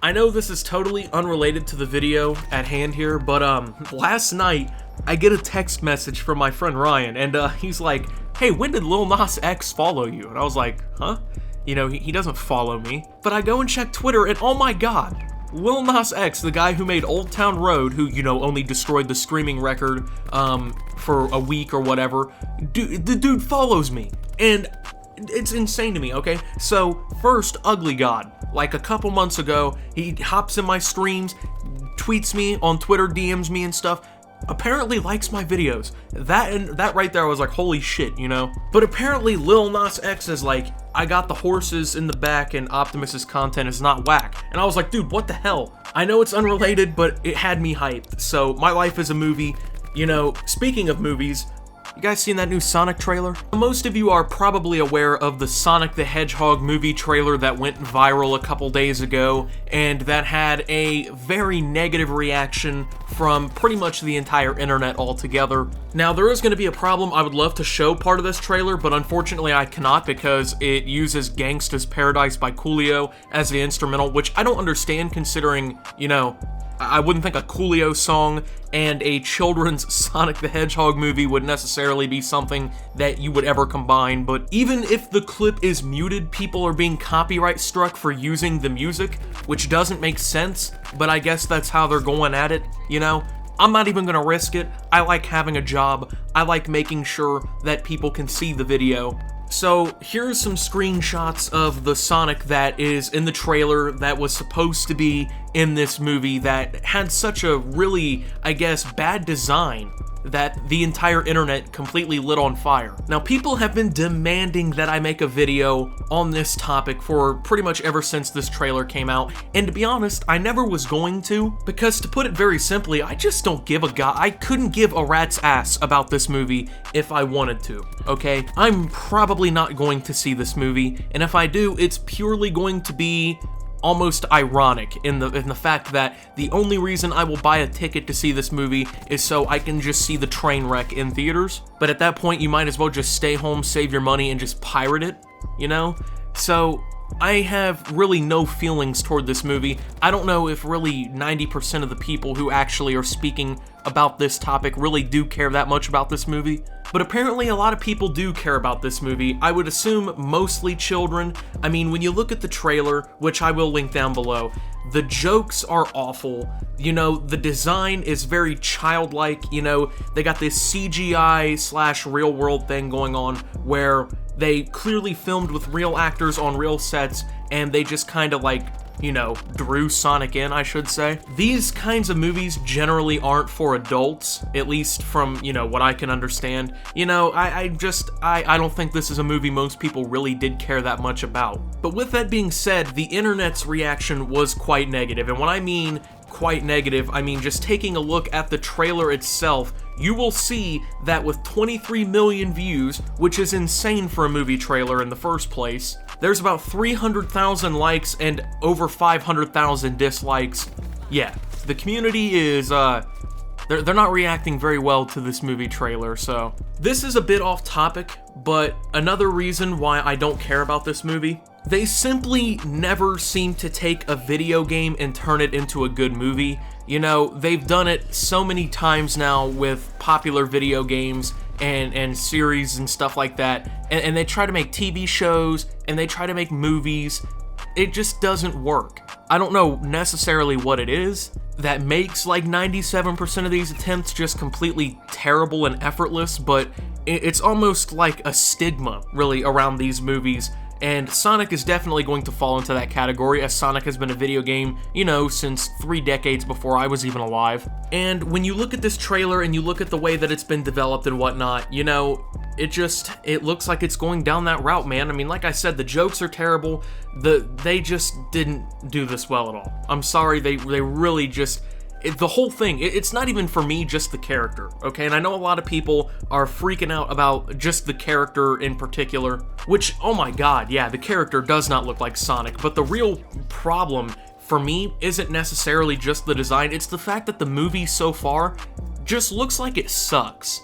I know this is totally unrelated to the video at hand here, but last night I get a text message from my friend Ryan, and he's like, "Hey, when did Lil Nas X follow you?" And I was like, "Huh?" You know, he doesn't follow me. But I go and check Twitter, and oh my god, Lil Nas X, the guy who made Old Town Road, who, you know, only destroyed the streaming record for a week or whatever, the dude follows me. And it's insane to me, okay? So, first, Ugly God. Like a couple months ago, he hops in my streams, tweets me on Twitter, DMs me and stuff, apparently likes my videos. That right there, I was like, holy shit, you know? But apparently Lil Nas X is like, I got the horses in the back and Optimus's content is not whack. And I was like, dude, what the hell? I know it's unrelated, but it had me hyped. So, my life is a movie. You know, speaking of movies, you guys seen that new Sonic trailer? Most of you are probably aware of the Sonic the Hedgehog movie trailer that went viral a couple days ago, and that had a very negative reaction from pretty much the entire internet altogether. Now, there is going to be a problem. I would love to show part of this trailer, but unfortunately I cannot because it uses Gangsta's Paradise by Coolio as the instrumental, which I don't understand considering, you know, I wouldn't think a Coolio song and a children's Sonic the Hedgehog movie would necessarily be something that you would ever combine, but even if the clip is muted, people are being copyright struck for using the music, which doesn't make sense, but I guess that's how they're going at it, you know? I'm not even gonna risk it. I like having a job. I like making sure that people can see the video. So, here's some screenshots of the Sonic that is in the trailer that was supposed to be in this movie that had such a really, I guess, bad design that the entire internet completely lit on fire. Now, people have been demanding that I make a video on this topic for pretty much ever since this trailer came out, and to be honest, I never was going to, because to put it very simply, I just don't give a god. I couldn't give a rat's ass about this movie if I wanted to, okay? I'm probably not going to see this movie, and if I do, it's purely going to be almost ironic in the fact that the only reason I will buy a ticket to see this movie is so I can just see the train wreck in theaters. But at that point, you might as well just stay home, save your money, and just pirate it, you know? So, I have really no feelings toward this movie. I don't know if really 90% of the people who actually are speaking about this topic really do care that much about this movie. But apparently a lot of people do care about this movie. I would assume mostly children. I mean, when you look at the trailer, which I will link down below, the jokes are awful. You know, the design is very childlike. You know, they got this CGI / real world thing going on where they clearly filmed with real actors on real sets and they just kind of like, you know, drew Sonic in, I should say. These kinds of movies generally aren't for adults, at least from, you know, what I can understand. You know, I don't think this is a movie most people really did care that much about. But with that being said, the internet's reaction was quite negative, and when I mean quite negative, I mean just taking a look at the trailer itself, you will see that with 23 million views, which is insane for a movie trailer in the first place, there's about 300,000 likes and over 500,000 dislikes. Yeah, the community is, they're not reacting very well to this movie trailer, so. This is a bit off topic, but another reason why I don't care about this movie, they simply never seem to take a video game and turn it into a good movie. You know, they've done it so many times now with popular video games and series and stuff like that, and they try to make TV shows, and they try to make movies. It just doesn't work. I don't know necessarily what it is that makes like 97% of these attempts just completely terrible and effortless, but it's almost like a stigma, really, around these movies. And Sonic is definitely going to fall into that category, as Sonic has been a video game, you know, since 3 decades before I was even alive. And when you look at this trailer and you look at the way that it's been developed and whatnot, you know, it looks like it's going down that route, man. I mean, like I said, the jokes are terrible. They just didn't do this well at all. I'm sorry, they really just... the whole thing, it's not even for me, just the character, okay? And I know a lot of people are freaking out about just the character in particular, which, oh my god, yeah, the character does not look like Sonic, but the real problem for me isn't necessarily just the design, it's the fact that the movie so far just looks like it sucks.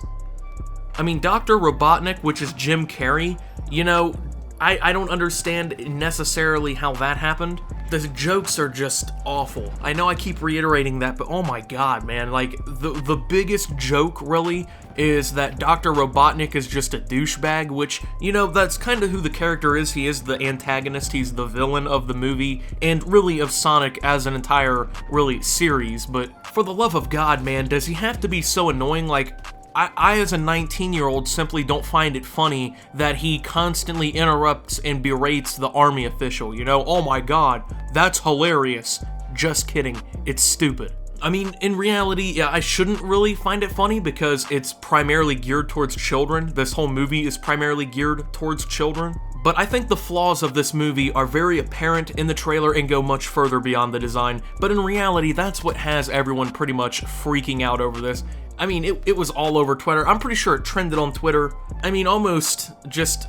I mean, Dr. Robotnik, which is Jim Carrey, you know, I don't understand necessarily how that happened. The jokes are just awful. I know I keep reiterating that, but oh my god, man. Like, the biggest joke, really, is that Dr. Robotnik is just a douchebag, which, you know, that's kind of who the character is. He is the antagonist, he's the villain of the movie, and really of Sonic as an entire, really, series. But for the love of God, man, does he have to be so annoying? Like, I as a 19-year-old simply don't find it funny that he constantly interrupts and berates the army official, you know? Oh my god, that's hilarious. Just kidding, it's stupid. I mean, in reality, yeah, I shouldn't really find it funny because it's primarily geared towards children. This whole movie is primarily geared towards children. But I think the flaws of this movie are very apparent in the trailer and go much further beyond the design. But in reality, that's what has everyone pretty much freaking out over this. I mean, it was all over Twitter. I'm pretty sure it trended on Twitter. I mean, almost just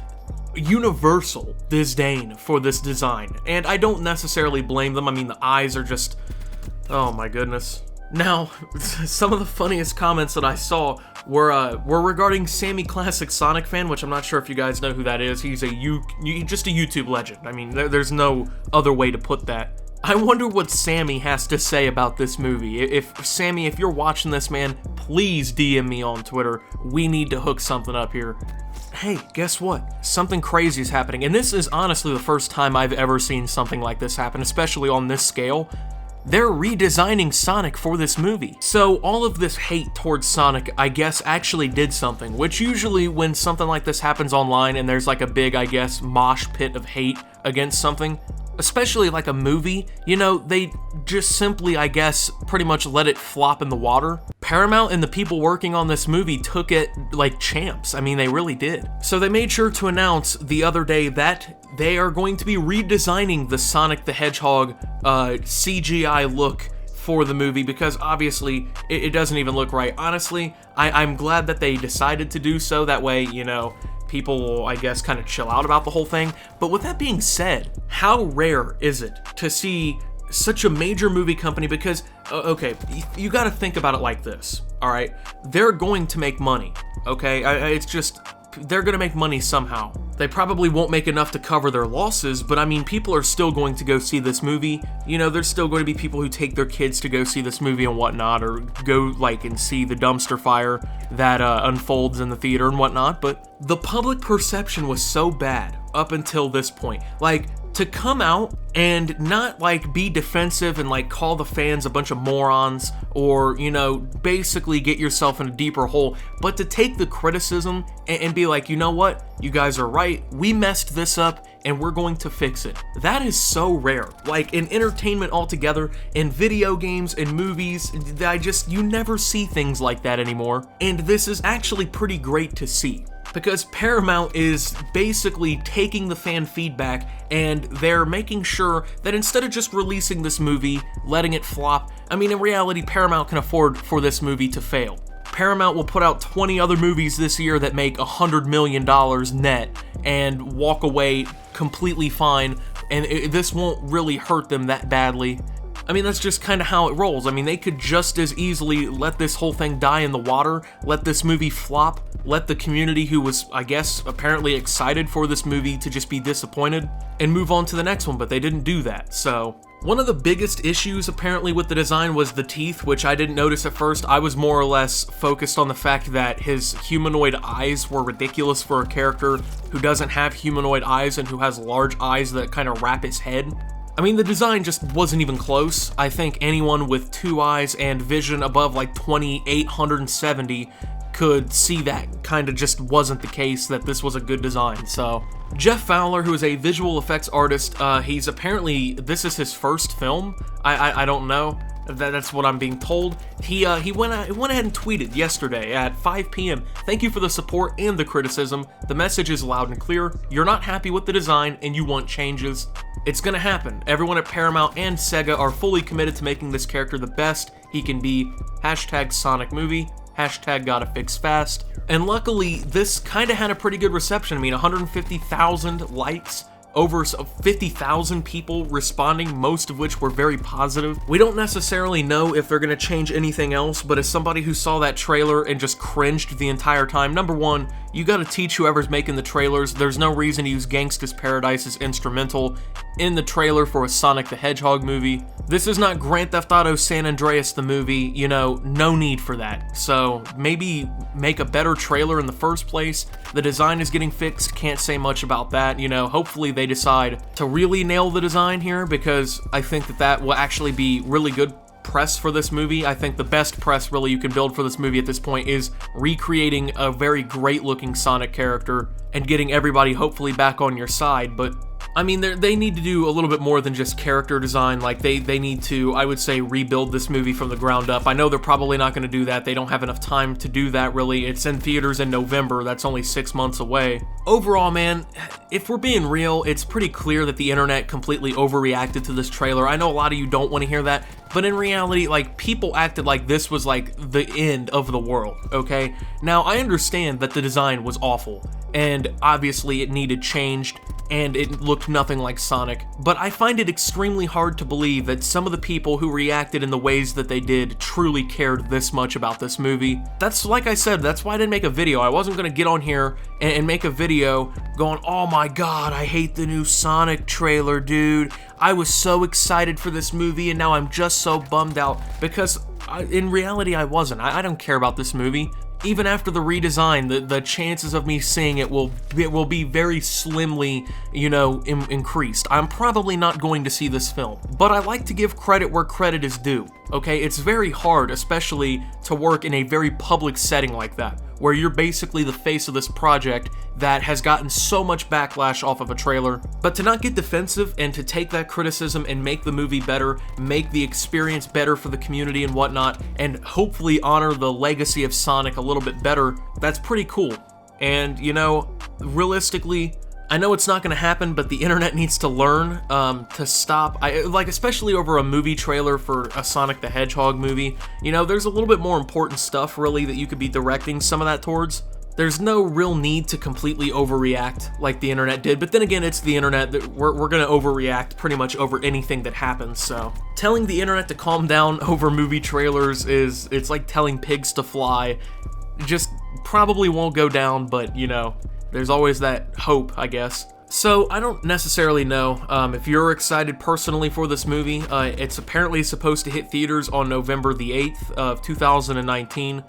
universal disdain for this design. And I don't necessarily blame them. I mean, the eyes are just... oh my goodness. Now, some of the funniest comments that I saw were regarding Sammy Classic Sonic Fan, which I'm not sure if you guys know who that is. He's just a YouTube legend. I mean, there's no other way to put that. I wonder what Sammy has to say about this movie. Sammy, if you're watching this, man, please DM me on Twitter. We need to hook something up here. Hey, guess what? Something crazy is happening, and this is honestly the first time I've ever seen something like this happen, especially on this scale. They're redesigning Sonic for this movie. So all of this hate towards Sonic, I guess, actually did something, which usually when something like this happens online and there's like a big, I guess, mosh pit of hate against something, especially like a movie, you know, they just simply, I guess, pretty much let it flop in the water. Paramount and the people working on this movie took it like champs. I mean, they really did. So they made sure to announce the other day that they are going to be redesigning the Sonic the Hedgehog CGI look for the movie because obviously it doesn't even look right. Honestly, I'm glad that they decided to do so. That way, you know, people will, I guess, kind of chill out about the whole thing. But with that being said, how rare is it to see such a major movie company? Because, okay, you gotta think about it like this, alright? They're going to make money, okay? It's just, they're gonna make money somehow. They probably won't make enough to cover their losses, but I mean, people are still going to go see this movie. You know, there's still going to be people who take their kids to go see this movie and whatnot, or go, like, and see the dumpster fire that unfolds in the theater and whatnot, but the public perception was so bad up until this point. Like, to come out and not, like, be defensive and, like, call the fans a bunch of morons or, you know, basically get yourself in a deeper hole, but to take the criticism and be like, you know what, you guys are right, we messed this up and we're going to fix it. That is so rare. Like, in entertainment altogether, in video games, in movies, you never see things like that anymore, and this is actually pretty great to see. Because Paramount is basically taking the fan feedback and they're making sure that instead of just releasing this movie, letting it flop, I mean, in reality, Paramount can afford for this movie to fail. Paramount will put out 20 other movies this year that make $100 million net and walk away completely fine, and this won't really hurt them that badly. I mean, that's just kind of how it rolls. I mean, they could just as easily let this whole thing die in the water, let this movie flop, let the community who was, I guess, apparently excited for this movie to just be disappointed, and move on to the next one, but they didn't do that, so... One of the biggest issues, apparently, with the design was the teeth, which I didn't notice at first. I was more or less focused on the fact that his humanoid eyes were ridiculous for a character who doesn't have humanoid eyes and who has large eyes that kind of wrap his head. I mean, the design just wasn't even close. I think anyone with 2 eyes and vision above like 2870 could see that kind of just wasn't the case, that this was a good design, so... Jeff Fowler, who is a visual effects artist, he's apparently, this is his first film. I don't know. That's what I'm being told. He went ahead and tweeted yesterday at 5 p.m. Thank you for the support and the criticism. The message is loud and clear. You're not happy with the design and you want changes. It's gonna happen. Everyone at Paramount and Sega are fully committed to making this character the best he can be. Hashtag Sonic movie. Hashtag gotta fix fast. And luckily, this kind of had a pretty good reception. I mean, 150,000 likes, over 50,000 people responding, most of which were very positive. We don't necessarily know if they're gonna change anything else, but as somebody who saw that trailer and just cringed the entire time, number one, you gotta teach whoever's making the trailers. There's no reason to use Gangsta's Paradise as instrumental in the trailer for a Sonic the Hedgehog movie. This is not Grand Theft Auto San Andreas the movie, you know, no need for that. So maybe make a better trailer in the first place. The design is getting fixed, can't say much about that, you know. Hopefully they decide to really nail the design here, because I think that will actually be really good press for this movie. I think the best press really you can build for this movie at this point is recreating a very great looking Sonic character and getting everybody hopefully back on your side. But I mean, they need to do a little bit more than just character design. Like, they need to, I would say, rebuild this movie from the ground up. I know they're probably not going to do that. They don't have enough time to do that, really. It's in theaters in November. That's only 6 months away. Overall, man, if we're being real, it's pretty clear that the internet completely overreacted to this trailer. I know a lot of you don't want to hear that, but in reality, like, people acted like this was, like, the end of the world, okay? Now, I understand that the design was awful, and obviously it needed changed, and it looked nothing like Sonic, but I find it extremely hard to believe that some of the people who reacted in the ways that they did truly cared this much about this movie. That's, like I said, that's why I didn't make a video. I wasn't gonna get on here and make a video going, oh my god, I hate the new Sonic trailer, dude. I was so excited for this movie and now I'm just so bummed out, because in reality I wasn't. I don't care about this movie. Even after the redesign, the chances of me seeing it will be very slimly, you know, increased. I'm probably not going to see this film, but I like to give credit where credit is due, okay? It's very hard, especially to work in a very public setting like that, where you're basically the face of this project that has gotten so much backlash off of a trailer. But to not get defensive and to take that criticism and make the movie better, make the experience better for the community and whatnot, and hopefully honor the legacy of Sonic a little bit better, that's pretty cool. And, you know, realistically, I know it's not going to happen, but the internet needs to learn to stop. Like, especially over a movie trailer for a Sonic the Hedgehog movie, you know, there's a little bit more important stuff, really, that you could be directing some of that towards. There's no real need to completely overreact like the internet did, but then again, it's the internet. That we're going to overreact pretty much over anything that happens, so telling the internet to calm down over movie trailers it's like telling pigs to fly. It just probably won't go down, but, you know, there's always that hope, I guess. So, I don't necessarily know if you're excited personally for this movie. It's apparently supposed to hit theaters on November the 8th of 2019.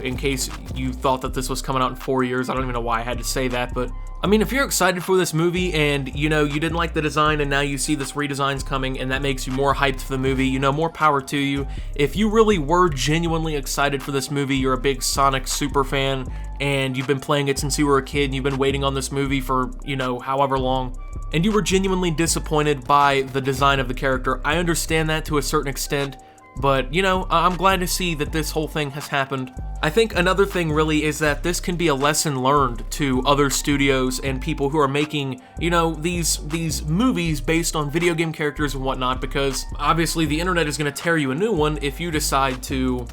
In case you thought that this was coming out in 4 years. I don't even know why I had to say that, but I mean, if you're excited for this movie and, you know, you didn't like the design and now you see this redesign's coming and that makes you more hyped for the movie, you know, more power to you. If you really were genuinely excited for this movie, you're a big Sonic super fan and you've been playing it since you were a kid and you've been waiting on this movie for, you know, however long, and you were genuinely disappointed by the design of the character, I understand that to a certain extent. But, you know, I'm glad to see that this whole thing has happened. I think another thing really is that this can be a lesson learned to other studios and people who are making, you know, these movies based on video game characters and whatnot, because obviously the internet is going to tear you a new one if you decide to,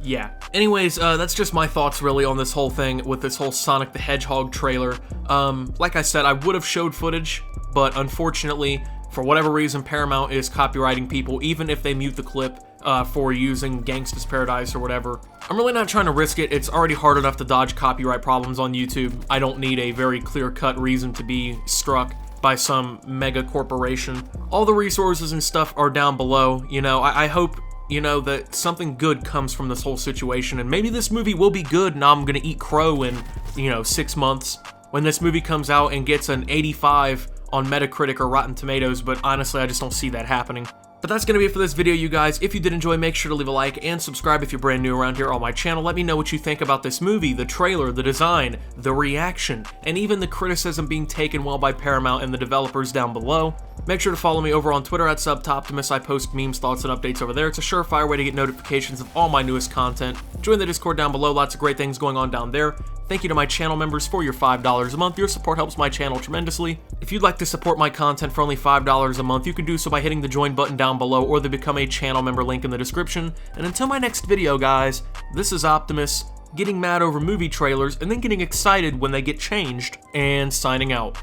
yeah. Anyways, that's just my thoughts really on this whole thing with this whole Sonic the Hedgehog trailer. Like I said, I would have showed footage, but unfortunately, for whatever reason, Paramount is copywriting people, even if they mute the clip for using Gangsta's Paradise or whatever. I'm really not trying to risk it. It's already hard enough to dodge copyright problems on YouTube. I don't need a very clear-cut reason to be struck by some mega corporation. All the resources and stuff are down below. You know, I hope, you know, that something good comes from this whole situation, and maybe this movie will be good and I'm gonna eat crow in, you know, 6 months when this movie comes out and gets an 85 on Metacritic or Rotten Tomatoes, but honestly, I just don't see that happening. But that's going to be it for this video, you guys. If you did enjoy, make sure to leave a like and subscribe if you're brand new around here on my channel. Let me know what you think about this movie, the trailer, the design, the reaction, and even the criticism being taken well by Paramount and the developers down below. Make sure to follow me over on Twitter at @SubToptimus. I post memes, thoughts, and updates over there. It's a surefire way to get notifications of all my newest content. Join the Discord down below. Lots of great things going on down there. Thank you to my channel members for your $5 a month. Your support helps my channel tremendously. If you'd like to support my content for only $5 a month, you can do so by hitting the join button down below or the become a channel member link in the description. And until my next video, guys, this is Optimus, getting mad over movie trailers and then getting excited when they get changed, and signing out.